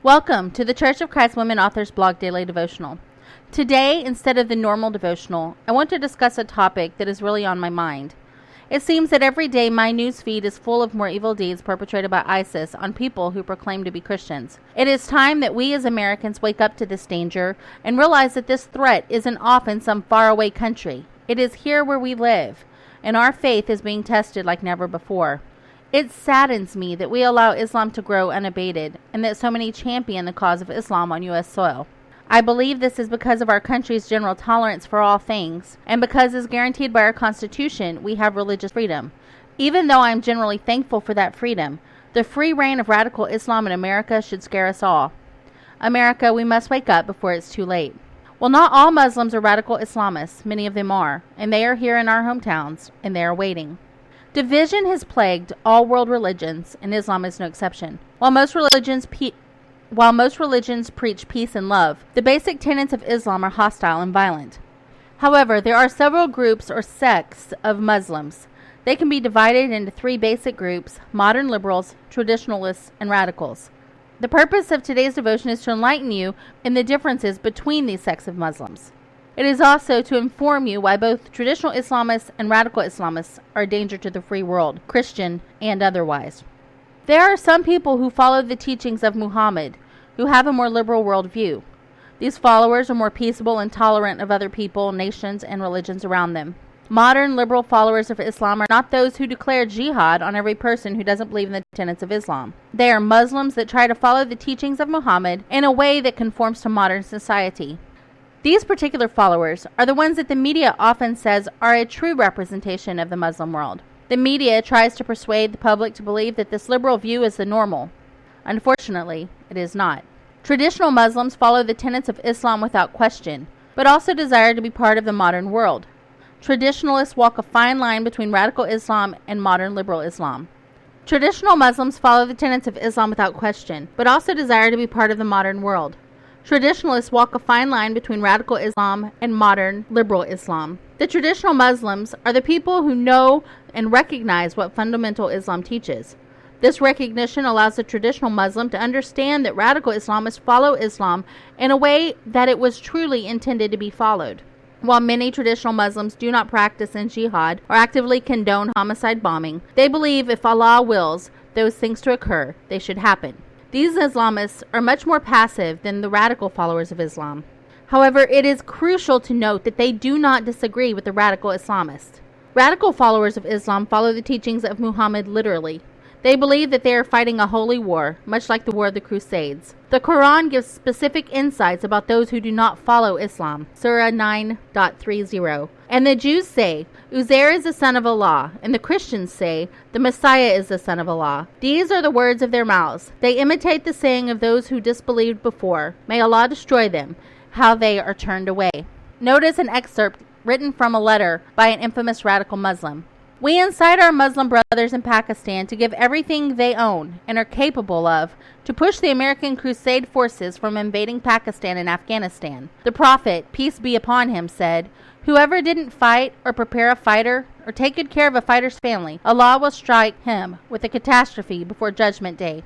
Welcome to the Church of Christ Women Authors Blog Daily Devotional. Today, instead of the normal devotional, I want to discuss a topic that is really on my mind. It seems that every day my news feed is full of more evil deeds perpetrated by ISIS on people who proclaim to be Christians. It is time that we as Americans wake up to this danger and realize that this threat isn't off in some faraway country. It is here where we live, and our faith is being tested like never before. It saddens me that we allow Islam to grow unabated and that so many champion the cause of Islam on U.S. soil. I believe this is because of our country's general tolerance for all things, and because as guaranteed by our Constitution, we have religious freedom. Even though I am generally thankful for that freedom, the free reign of radical Islam in America should scare us all. America, we must wake up before it's too late. Well, not all Muslims are radical Islamists. Many of them are, and they are here in our hometowns, and they are waiting. Division has plagued all world religions, and Islam is no exception. While most religions preach peace and love, the basic tenets of Islam are hostile and violent. However, there are several groups or sects of Muslims. They can be divided into three basic groups: modern liberals, traditionalists, and radicals. The purpose of today's devotion is to enlighten you in the differences between these sects of Muslims. It is also to inform you why both traditional Islamists and radical Islamists are a danger to the free world, Christian and otherwise. There are some people who follow the teachings of Muhammad, who have a more liberal worldview. These followers are more peaceable and tolerant of other people, nations, and religions around them. Modern liberal followers of Islam are not those who declare jihad on every person who doesn't believe in the tenets of Islam. They are Muslims that try to follow the teachings of Muhammad in a way that conforms to modern society. These particular followers are the ones that the media often says are a true representation of the Muslim world. The media tries to persuade the public to believe that this liberal view is the normal. Unfortunately, it is not. Traditional Muslims follow the tenets of Islam without question, but also desire to be part of the modern world. Traditionalists walk a fine line between radical Islam and modern liberal Islam. Traditional Muslims follow the tenets of Islam without question, but also desire to be part of the modern world. Traditionalists walk a fine line between radical Islam and modern liberal Islam. The traditional Muslims are the people who know and recognize what fundamental Islam teaches. This recognition allows the traditional Muslim to understand that radical Islamists follow Islam in a way that it was truly intended to be followed. While many traditional Muslims do not practice in jihad or actively condone homicide bombing, they believe if Allah wills those things to occur, they should happen. These Islamists are much more passive than the radical followers of Islam. However, it is crucial to note that they do not disagree with the radical Islamists. Radical followers of Islam follow the teachings of Muhammad literally. They believe that they are fighting a holy war, much like the War of the Crusades. The Quran gives specific insights about those who do not follow Islam. Surah 9.30. And the Jews say, Uzair is the son of Allah, and the Christians say, the Messiah is the son of Allah. These are the words of their mouths. They imitate the saying of those who disbelieved before. May Allah destroy them, how they are turned away. Notice an excerpt written from a letter by an infamous radical Muslim. We incite our Muslim brothers in Pakistan to give everything they own and are capable of to push the American Crusade forces from invading Pakistan and Afghanistan. The Prophet, peace be upon him, said, whoever didn't fight or prepare a fighter or take good care of a fighter's family, Allah will strike him with a catastrophe before Judgment Day.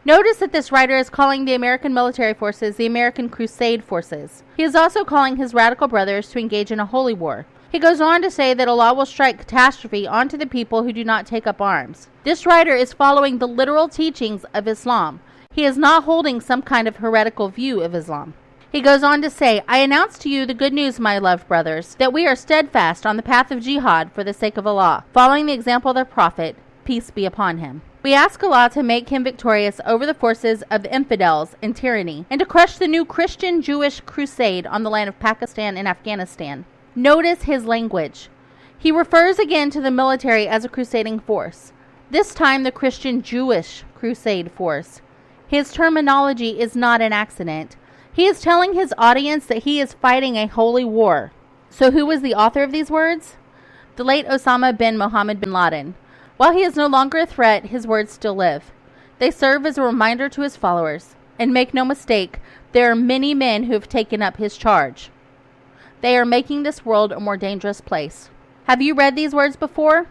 Notice that this writer is calling the American military forces the American Crusade forces. He is also calling his radical brothers to engage in a holy war. He goes on to say that Allah will strike catastrophe onto the people who do not take up arms. This writer is following the literal teachings of Islam. He is not holding some kind of heretical view of Islam. He goes on to say, I announce to you the good news, my loved brothers, that we are steadfast on the path of jihad for the sake of Allah, following the example of the Prophet, peace be upon him. We ask Allah to make him victorious over the forces of the infidels and tyranny, and to crush the new Christian-Jewish crusade on the land of Pakistan and Afghanistan. Notice his language. He refers again to the military as a crusading force, this time the Christian-Jewish crusade force. His terminology is not an accident. He is telling his audience that he is fighting a holy war. So who was the author of these words? The late Osama bin Mohammed bin Laden. While he is no longer a threat, his words still live. They serve as a reminder to his followers. And make no mistake, there are many men who have taken up his charge. They are making this world a more dangerous place. Have you read these words before?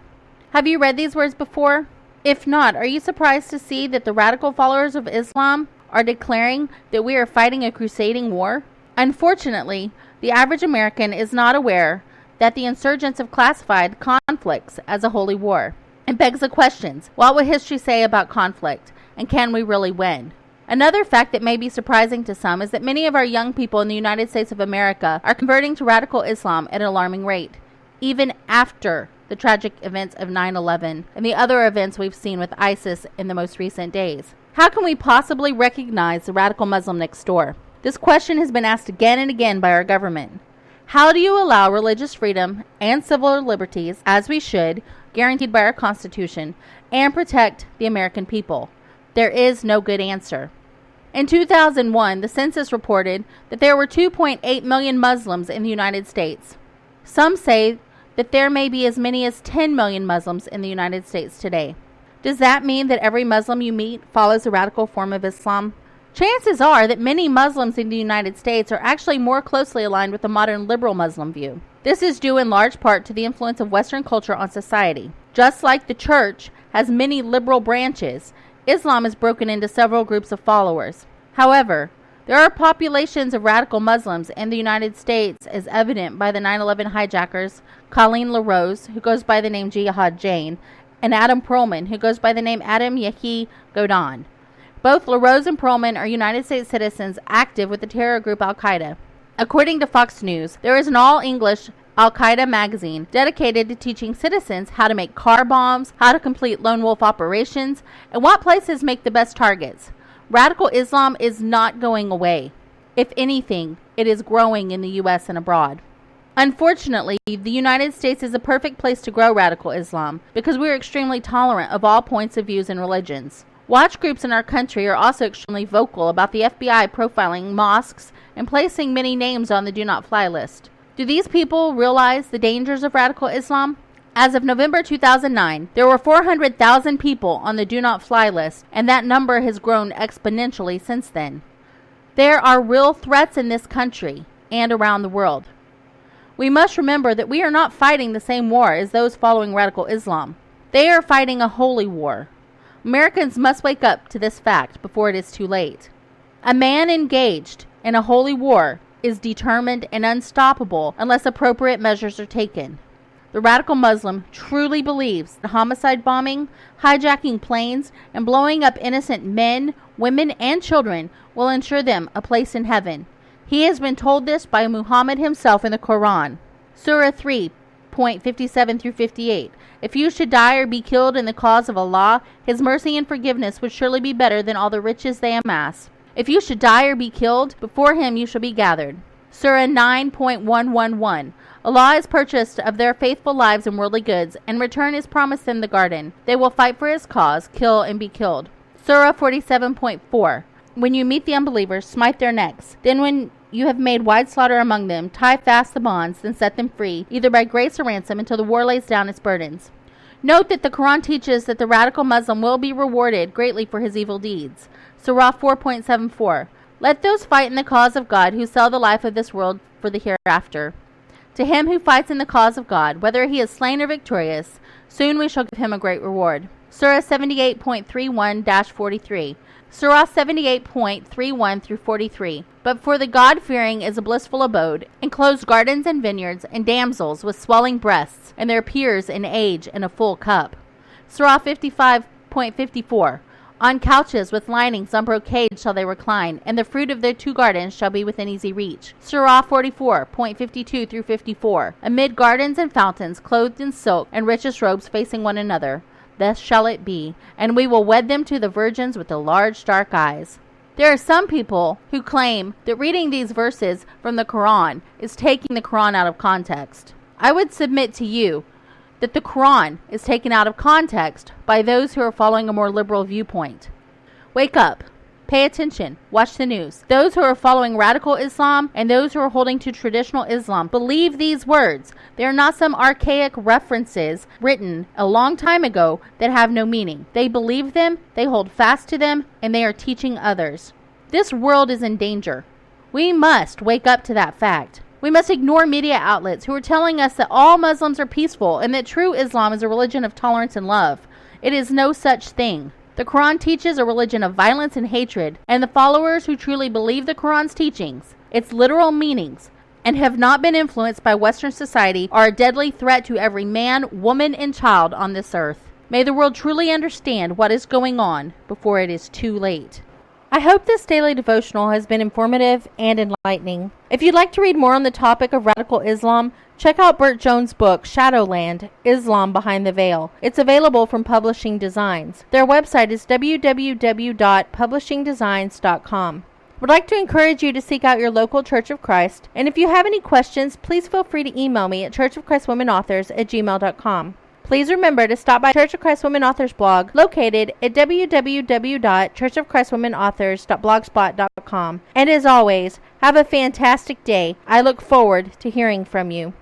If not, are you surprised to see that the radical followers of Islam are declaring that we are fighting a crusading war? Unfortunately, the average American is not aware that the insurgents have classified conflicts as a holy war. It begs the questions: what will history say about conflict, and can we really win? Another fact that may be surprising to some is that many of our young people in the United States of America are converting to radical Islam at an alarming rate, even after the tragic events of 9/11 and the other events we've seen with ISIS in the most recent days. How can we possibly recognize the radical Muslim next door? This question has been asked again and again by our government. How do you allow religious freedom and civil liberties, as we should, guaranteed by our Constitution, and protect the American people? There is no good answer. In 2001, the census reported that there were 2.8 million Muslims in the United States. Some say that there may be as many as 10 million Muslims in the United States today. Does that mean that every Muslim you meet follows a radical form of Islam? Chances are that many Muslims in the United States are actually more closely aligned with the modern liberal Muslim view. This is due in large part to the influence of Western culture on society. Just like the church has many liberal branches, Islam is broken into several groups of followers. However, there are populations of radical Muslims in the United States, as evident by the 9/11 hijackers Colleen LaRose, who goes by the name Jihad Jane, and Adam Perlman, who goes by the name Adam Yahi Godon. Both LaRose and Perlman are United States citizens active with the terror group Al-Qaeda. According to Fox News, there is an all-English Al-Qaeda magazine dedicated to teaching citizens how to make car bombs, how to complete lone wolf operations, and what places make the best targets. Radical Islam is not going away. If anything, it is growing in the U.S. and abroad. Unfortunately, the United States is a perfect place to grow radical Islam because we are extremely tolerant of all points of views and religions. Watch groups in our country are also extremely vocal about the FBI profiling mosques and placing many names on the do not fly list. Do these people realize the dangers of radical Islam? As of November 2009, there were 400,000 people on the do not fly list, and that number has grown exponentially since then. There are real threats in this country and around the world. We must remember that we are not fighting the same war as those following radical Islam. They are fighting a holy war. Americans must wake up to this fact before it is too late. A man engaged in a holy war is determined and unstoppable unless appropriate measures are taken. The radical Muslim truly believes that homicide bombing, hijacking planes, and blowing up innocent men, women, and children will ensure them a place in heaven. He has been told this by Muhammad himself in the Quran. Surah 3:57 through 58. If you should die or be killed in the cause of Allah, His mercy and forgiveness would surely be better than all the riches they amass. If you should die or be killed, before Him you shall be gathered. Surah 9.111. Allah is purchased of their faithful lives and worldly goods, and return is promised them the garden. They will fight for His cause, kill and be killed. Surah 47.4. When you meet the unbelievers, smite their necks. Then when you have made wide slaughter among them, tie fast the bonds, then set them free, either by grace or ransom, until the war lays down its burdens. Note that the Quran teaches that the radical Muslim will be rewarded greatly for his evil deeds. Surah 4.74. Let those fight in the cause of God who sell the life of this world for the hereafter. To him who fights in the cause of God, whether he is slain or victorious, soon we shall give him a great reward. Surah 78.31-43. Surah 78.31 through 43. But for the God-fearing is a blissful abode, enclosed gardens and vineyards, and damsels with swelling breasts, and their peers in age and a full cup. Surah 55.54. On couches with linings on brocade shall they recline, and the fruit of their two gardens shall be within easy reach. Surah 44.52 through 54. Amid gardens and fountains, clothed in silk and richest robes facing one another. Thus shall it be, and we will wed them to the virgins with the large dark eyes. There are some people who claim that reading these verses from the Quran is taking the Quran out of context. I would submit to you that the Quran is taken out of context by those who are following a more liberal viewpoint. Wake up. Pay attention. Watch the news. Those who are following radical Islam and those who are holding to traditional Islam believe these words. They are not some archaic references written a long time ago that have no meaning. They believe them, they hold fast to them, and they are teaching others. This world is in danger. We must wake up to that fact. We must ignore media outlets who are telling us that all Muslims are peaceful and that true Islam is a religion of tolerance and love. It is no such thing. The Quran teaches a religion of violence and hatred, and the followers who truly believe the Quran's teachings, its literal meanings, and have not been influenced by Western society are a deadly threat to every man, woman, and child on this earth. May the world truly understand what is going on before it is too late. I hope this daily devotional has been informative and enlightening. If you'd like to read more on the topic of radical Islam, check out Burt Jones' book, Shadowland: Islam Behind the Veil. It's available from Publishing Designs. Their website is www.publishingdesigns.com. Would like to encourage you to seek out your local Church of Christ, and if you have any questions, please feel free to email me at churchofchristwomenauthors@gmail.com. Please remember to stop by Church of Christ Women Authors blog located at www.churchofchristwomenauthors.blogspot.com. And as always, have a fantastic day. I look forward to hearing from you.